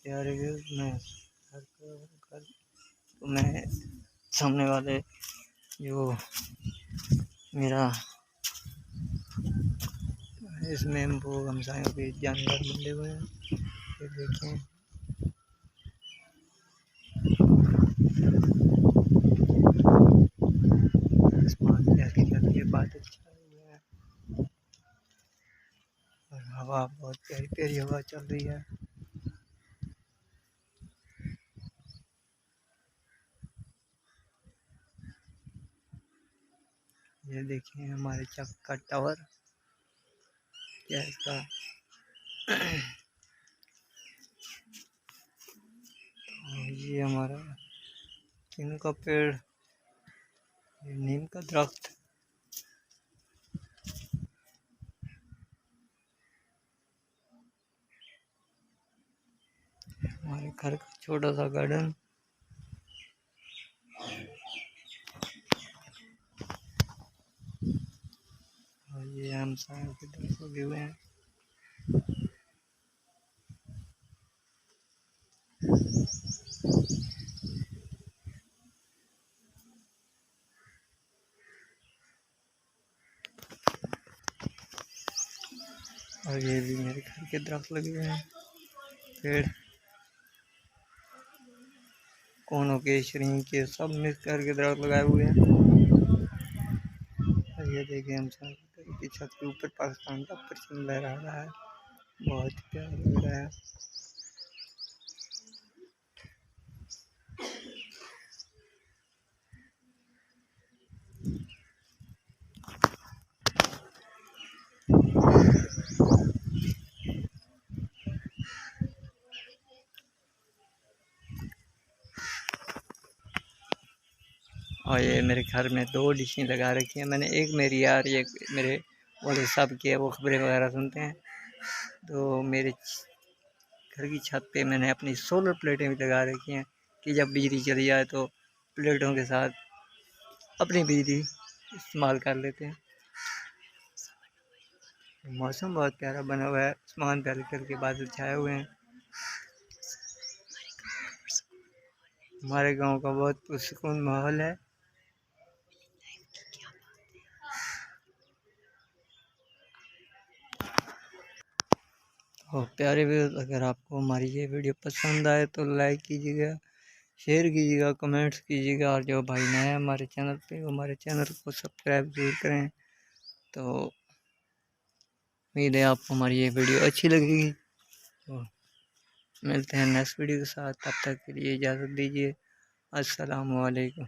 प्यारे व्यूअर्स, मैं सामने वाले जो मेरा इसमें वो हमसायों के जानवर बंधे हुए हैं, ये देखें। आसमान की हल्की हल्की बादल छाए हुए हैं और हवा बहुत प्यारी प्यारी हवा चल रही है। ये देखिए हमारे चक का टावर, क्या इसका ये हमारा नीम का पेड़, ये नीम का दरख्त। हमारे घर का छोटा सा गार्डन। और ये हम सायों के दरख्त लगे हुए हैं। और ये भी मेरे घर के दरख्त लगे हुए हैं, पेड़ कोनों के, श्रीम के, सब मिक्स करके दरख्त लगाए हुए हैं। और ये देखिए हम घर की छत के ऊपर पाकिस्तान का परचम लहरा रहा है, बहुत प्यारा लग रहा है। और ये मेरे घर में 2 डिशें लगा रखी हैं मैंने, एक मेरी यार, ये मेरे वाले साहब की है, वो खबरें वगैरह सुनते हैं। तो मेरे घर की छत पे मैंने अपनी सोलर प्लेटें भी लगा रखी हैं कि जब बिजली चली जाए तो प्लेटों के साथ अपनी बिजली इस्तेमाल कर लेते हैं। मौसम बहुत प्यारा बना हुआ है, आसमान पे हल्के हल्के बादल छाए हुए हैं। हमारे गांव का बहुत पुरसुकून माहौल है। और प्यारे व्यूअर्स, अगर आपको हमारी ये वीडियो पसंद आए तो लाइक कीजिएगा, शेयर कीजिएगा, कमेंट्स कीजिएगा। और जो भाई नए हैं हमारे चैनल पे, वो हमारे चैनल को सब्सक्राइब जरूर करें। तो उम्मीद है आपको हमारी ये वीडियो अच्छी लगेगी। तो मिलते हैं नेक्स्ट वीडियो के साथ, तब तक के लिए इजाज़त दीजिए। अस्सलामु अलैकुम।